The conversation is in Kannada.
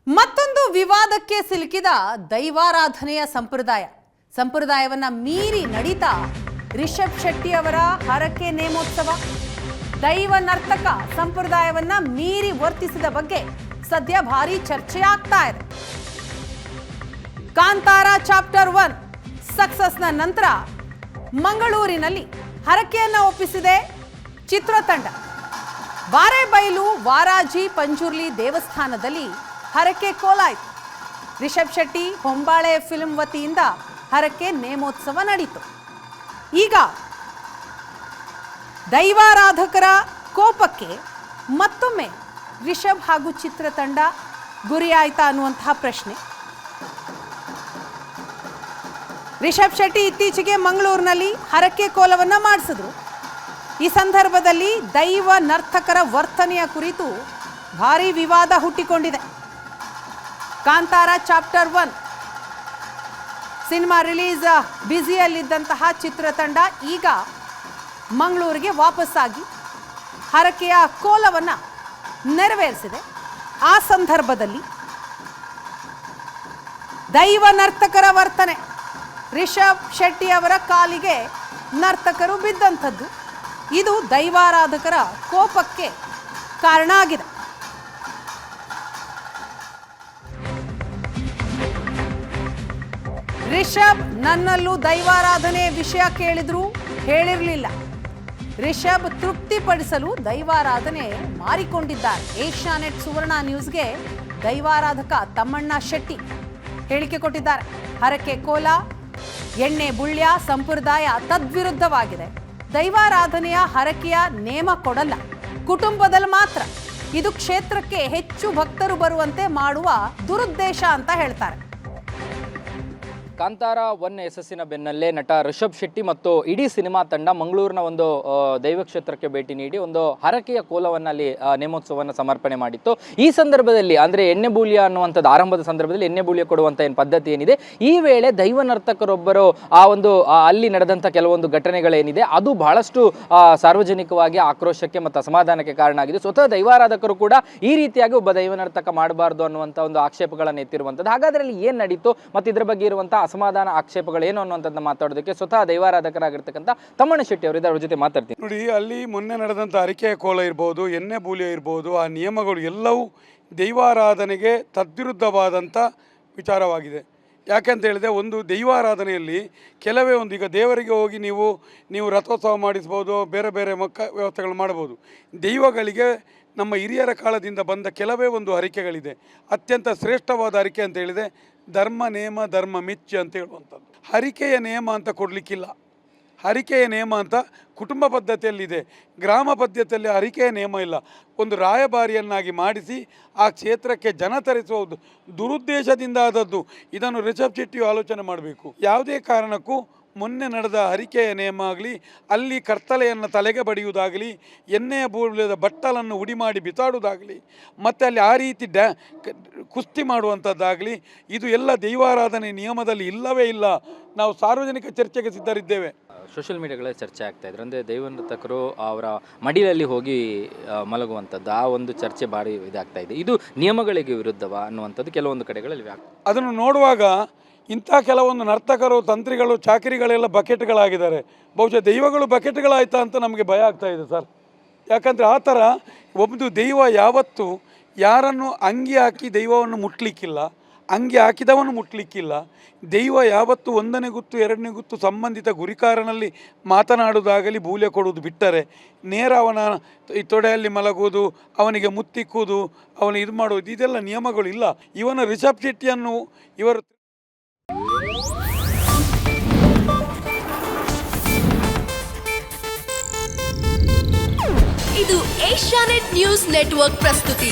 ಮತ್ತೊಂದು ವಿವಾದಕ್ಕೆ ಸಿಲುಕಿದ ದೈವಾರಾಧನೆಯ ಸಂಪ್ರದಾಯವನ್ನ ಮೀರಿ ನಡೀತಾ ರಿಷಬ್ ಶೆಟ್ಟಿ ಅವರ ಹರಕೆ ನೇಮೋತ್ಸವ. ದೈವ ನರ್ತಕ ಸಂಪ್ರದಾಯವನ್ನ ಮೀರಿ ವರ್ತಿಸಿದ ಬಗ್ಗೆ ಸದ್ಯ ಭಾರಿ ಚರ್ಚೆ ಆಗ್ತಾ ಇದೆ. ಕಾಂತಾರ ಚಾಪ್ಟರ್ 1 ಸಕ್ಸಸ್ನ ನಂತರ ಮಂಗಳೂರಿನಲ್ಲಿ ಹರಕೆಯನ್ನ ಒಪ್ಪಿಸಿದೆ ಚಿತ್ರತಂಡ. ಬಾರೇಬೈಲು ವಾರಾಜಿ ಪಂಜುರ್ಲಿ ದೇವಸ್ಥಾನದಲ್ಲಿ ಹರಕೆ ಕೋಲಾಯಿತು. ರಿಷಬ್ ಶೆಟ್ಟಿ ಹೊಂಬಾಳೆ ಫಿಲ್ಮ್ ವತಿಯಿಂದ ಹರಕೆ ನೇಮೋತ್ಸವ ನಡೆಯಿತು. ಈಗ ದೈವಾರಾಧಕರ ಕೋಪಕ್ಕೆ ಮತ್ತೊಮ್ಮೆ ರಿಷಬ್ ಹಾಗೂ ಚಿತ್ರತಂಡ ಗುರಿಯಾಯ್ತಾ ಅನ್ನುವಂತಹ ಪ್ರಶ್ನೆ. ರಿಷಬ್ ಶೆಟ್ಟಿ ಇತ್ತೀಚೆಗೆ ಮಂಗಳೂರಿನಲ್ಲಿ ಹರಕೆ ಕೋಲವನ್ನ ಮಾಡಿಸಿದ್ರು. ಈ ಸಂದರ್ಭದಲ್ಲಿ ದೈವ ನರ್ತಕರ ವರ್ತನೆಯ ಕುರಿತು ಭಾರಿ ವಿವಾದ ಹುಟ್ಟಿಕೊಂಡಿದೆ. ಕಾಂತಾರ ಚಾಪ್ಟರ್ 1 ಸಿನಿಮಾ ರಿಲೀಸ್ ಬ್ಯುಸಿಯಲ್ಲಿದ್ದಂತಹ ಚಿತ್ರತಂಡ ಈಗ ಮಂಗಳೂರಿಗೆ ವಾಪಸ್ಸಾಗಿ ಹರಕೆಯ ಕೋಲವನ್ನು ನೆರವೇರಿಸಿದೆ. ಆ ಸಂದರ್ಭದಲ್ಲಿ ದೈವ ನರ್ತಕರ ವರ್ತನೆ, ರಿಷಬ್ ಶೆಟ್ಟಿ ಅವರ ಕಾಲಿಗೆ ನರ್ತಕರು ಬಿದ್ದಂಥದ್ದು, ಇದು ದೈವಾರಾಧಕರ ಕೋಪಕ್ಕೆ ಕಾರಣ ಆಗಿದೆ. ರಿಷಬ್ ನನ್ನಲ್ಲೂ ದೈವಾರಾಧನೆ ವಿಷಯ ಕೇಳಿದ್ರು ಹೇಳಿರಲಿಲ್ಲ. ರಿಷಬ್ ತೃಪ್ತಿಪಡಿಸಲು ದೈವಾರಾಧನೆ ಮಾರಿಕೊಂಡಿದ್ದಾರೆ. ಏಷ್ಯಾನೆಟ್ ಸುವರ್ಣ ನ್ಯೂಸ್ಗೆ ದೈವಾರಾಧಕ ತಮ್ಮಣ್ಣ ಶೆಟ್ಟಿ ಹೇಳಿಕೆ ಕೊಟ್ಟಿದ್ದಾರೆ. ಹರಕೆ ಕೋಲ, ಎಣ್ಣೆ ಬುಳ್ಯ ಸಂಪ್ರದಾಯ ತದ್ವಿರುದ್ಧವಾಗಿದೆ. ದೈವಾರಾಧನೆಯ ಹರಕೆಯ ನೇಮ ಕೊಡಲ್ಲ, ಕುಟುಂಬದಲ್ಲಿ ಮಾತ್ರ. ಇದು ಕ್ಷೇತ್ರಕ್ಕೆ ಹೆಚ್ಚು ಭಕ್ತರು ಬರುವಂತೆ ಮಾಡುವ ದುರುದ್ದೇಶ ಅಂತ ಹೇಳ್ತಾರೆ. ಕಾಂತಾರ 1 ಯಶಸ್ಸಿನ ಬೆನ್ನಲ್ಲೇ ನಟ ರಿಷಬ್ ಶೆಟ್ಟಿ ಮತ್ತು ಇಡೀ ಸಿನಿಮಾ ತಂಡ ಮಂಗಳೂರಿನ ಒಂದು ದೈವ ಕ್ಷೇತ್ರಕ್ಕೆ ಭೇಟಿ ನೀಡಿ ಒಂದು ಹರಕೆಯ ಕೋಲವನ್ನು ಅಲ್ಲಿ ನೇಮೋತ್ಸವವನ್ನು ಸಮರ್ಪಣೆ ಮಾಡಿತ್ತು. ಈ ಸಂದರ್ಭದಲ್ಲಿ ಅಂದರೆ ಎಣ್ಣೆ ಬೂಲ್ಯ ಅನ್ನುವಂಥದ್ದು ಆರಂಭದ ಸಂದರ್ಭದಲ್ಲಿ ಎಣ್ಣೆ ಬೂಲ್ಯ ಕೊಡುವಂಥ ಏನು ಪದ್ಧತಿ ಏನಿದೆ, ಈ ವೇಳೆ ದೈವ ನರ್ತಕರೊಬ್ಬರು ಅಲ್ಲಿ ನಡೆದಂಥ ಕೆಲವೊಂದು ಘಟನೆಗಳೇನಿದೆ ಅದು ಬಹಳಷ್ಟು ಸಾರ್ವಜನಿಕವಾಗಿ ಆಕ್ರೋಶಕ್ಕೆ ಮತ್ತು ಅಸಮಾಧಾನಕ್ಕೆ ಕಾರಣ ಆಗಿದೆ. ಸ್ವತಃ ದೈವಾರಾಧಕರು ಕೂಡ ಈ ರೀತಿಯಾಗಿ ಒಬ್ಬ ದೈವ ನರ್ತಕ ಮಾಡಬಾರ್ದು ಅನ್ನುವಂಥ ಒಂದು ಆಕ್ಷೇಪಗಳನ್ನು ಎತ್ತಿರುವಂಥದ್ದು. ಹಾಗಾದರೆ ಅಲ್ಲಿ ಏನು ನಡೀತು ಮತ್ತು ಇದರ ಬಗ್ಗೆ ಇರುವಂಥ ಅಸಮಾಧಾನ ಆಕ್ಷೇಪಗಳೇನು ಅನ್ನುವಂಥದ್ದನ್ನ ಮಾತಾಡೋದಕ್ಕೆ ಸ್ವತಃ ದೈವಾರಾಧಕರಾಗಿರ್ತಕ್ಕಂಥ ತಮ್ಮಣ್ಣ ಶೆಟ್ಟಿ ಅವರು ಅವ್ರ ಜೊತೆ ಮಾತಾಡ್ತೀನಿ. ನೋಡಿ, ಅಲ್ಲಿ ಮೊನ್ನೆ ನಡೆದಂಥ ಹರಕೆಯ ಕೋಲ ಇರ್ಬೋದು, ಎಣ್ಣೆ ಬೂಲಿಯ ಇರ್ಬೋದು, ಆ ನಿಯಮಗಳು ಎಲ್ಲವೂ ದೈವಾರಾಧನೆಗೆ ತದ್ವಿರುದ್ಧವಾದಂಥ ವಿಚಾರವಾಗಿದೆ. ಯಾಕೆಂತ ಹೇಳಿದೆ, ಒಂದು ದೈವಾರಾಧನೆಯಲ್ಲಿ ಕೆಲವೇ ಒಂದು, ಈಗ ದೇವರಿಗೆ ಹೋಗಿ ನೀವು ರಥೋತ್ಸವ ಮಾಡಿಸ್ಬೋದು, ಬೇರೆ ಬೇರೆ ವ್ಯವಸ್ಥೆಗಳು ಮಾಡ್ಬೋದು. ದೈವಗಳಿಗೆ ನಮ್ಮ ಹಿರಿಯರ ಕಾಲದಿಂದ ಬಂದ ಕೆಲವೇ ಒಂದು ಹರಿಕೆಗಳಿದೆ. ಅತ್ಯಂತ ಶ್ರೇಷ್ಠವಾದ ಹರಿಕೆ ಅಂತ ಹೇಳಿದೆ ಧರ್ಮ ನೇಮ ಧರ್ಮ ಮಿಚ್ಚ ಅಂತ ಹೇಳುವಂಥದ್ದು. ಹರಿಕೆಯ ನೇಮ ಅಂತ ಕೊಡಲಿಕ್ಕಿಲ್ಲ. ಹರಿಕೆಯ ನೇಮ ಅಂತ ಕುಟುಂಬ ಪದ್ಧತಿಯಲ್ಲಿದೆ, ಗ್ರಾಮ ಪದ್ಧತಿಯಲ್ಲಿ ಹರಿಕೆಯ ನೇಮ ಇಲ್ಲ. ಒಂದು ರಾಯಭಾರಿಯನ್ನಾಗಿ ಮಾಡಿಸಿ ಆ ಕ್ಷೇತ್ರಕ್ಕೆ ಜನ ತರಿಸುವುದು ದುರುದ್ದೇಶದಿಂದ ಆದದ್ದು. ಇದನ್ನು ರಿಷಬ್ ಶೆಟ್ಟಿಯು ಆಲೋಚನೆ ಮಾಡಬೇಕು. ಯಾವುದೇ ಕಾರಣಕ್ಕೂ ಮೊನ್ನೆ ನಡೆದ ಹರಿಕೆಯ ನೇಮ ಆಗಲಿ, ಅಲ್ಲಿ ಕರ್ತಲೆಯನ್ನು ತಲೆಗೆ ಬಡಿಯುವುದಾಗಲಿ, ಎಣ್ಣೆಯ ಬೂಳ್ಯದ ಬಟ್ಟಲನ್ನು ಉಡಿ ಮಾಡಿ ಬಿಸಾಡುವುದಾಗಲಿ, ಮತ್ತು ಅಲ್ಲಿ ಆ ರೀತಿ ಕುಸ್ತಿ ಮಾಡುವಂಥದ್ದಾಗಲಿ, ಇದು ಎಲ್ಲ ದೈವಾರಾಧನೆ ನಿಯಮದಲ್ಲಿ ಇಲ್ಲವೇ ಇಲ್ಲ. ನಾವು ಸಾರ್ವಜನಿಕ ಚರ್ಚೆಗೆ ಸಿದ್ಧರಿದ್ದೇವೆ. ಸೋಷಿಯಲ್ ಮೀಡಿಯಾಗಳಲ್ಲಿ ಚರ್ಚೆ ಆಗ್ತಾ ಇದ್ರು, ಅಂದರೆ ದೈವ ನರ್ತಕರು ಅವರ ಮಡಿಲಲ್ಲಿ ಹೋಗಿ ಮಲಗುವಂಥದ್ದು, ಆ ಒಂದು ಚರ್ಚೆ ಭಾರಿ ಇದಾಗ್ತಾ ಇದೆ. ಇದು ನಿಯಮಗಳಿಗೆ ವಿರುದ್ಧವಾ ಅನ್ನುವಂಥದ್ದು ಕೆಲವೊಂದು ಕಡೆಗಳಲ್ಲಿ ಅದನ್ನು ನೋಡುವಾಗ ಇಂಥ ಕೆಲವೊಂದು ನರ್ತಕರು, ತಂತ್ರಿಗಳು, ಚಾಕರಿಗಳೆಲ್ಲ ಬಕೆಟ್ಗಳಾಗಿದ್ದಾರೆ. ಬಹುಶಃ ದೈವಗಳು ಬಕೆಟ್ಗಳಾಯ್ತಾ ಅಂತ ನಮಗೆ ಭಯ ಆಗ್ತಾ ಇದೆ ಸರ್. ಯಾಕಂದರೆ ಆ ಥರ ಒಂದು ದೈವ ಯಾವತ್ತೂ ಯಾರನ್ನು ಅಂಗಿ ಹಾಕಿ ದೈವವನ್ನು ಮುಟ್ಲಿಕ್ಕಿಲ್ಲ, ಅಂಗಿ ಹಾಕಿದವನು ಮುಟ್ಲಿಕ್ಕಿಲ್ಲ. ದೈವ ಯಾವತ್ತು 1ನೇ ಗುತ್ತು 2ನೇ ಗುತ್ತು ಸಂಬಂಧಿತ ಗುರಿಕಾರನಲ್ಲಿ ಮಾತನಾಡುವುದಾಗಲಿ, ಬೂಲ್ಯ ಕೊಡುವುದು ಬಿಟ್ಟರೆ ನೇರ ಅವನ ಈ ತೊಡೆಯಲ್ಲಿ ಮಲಗುವುದು, ಅವನಿಗೆ ಮುತ್ತಿಕ್ಕುವುದು, ಅವನು ಇದು ಮಾಡುವುದು, ಇದೆಲ್ಲ ನಿಯಮಗಳು ಇಲ್ಲ. ಇವನ ರಿಷಬ್ ಶೆಟ್ಟಿಯನ್ನು ಇವರು ಇದು ಏಷ್ಯಾನೆಟ್ ನ್ಯೂಸ್ ನೆಟ್ವರ್ಕ್ ಪ್ರಸ್ತುತಿ.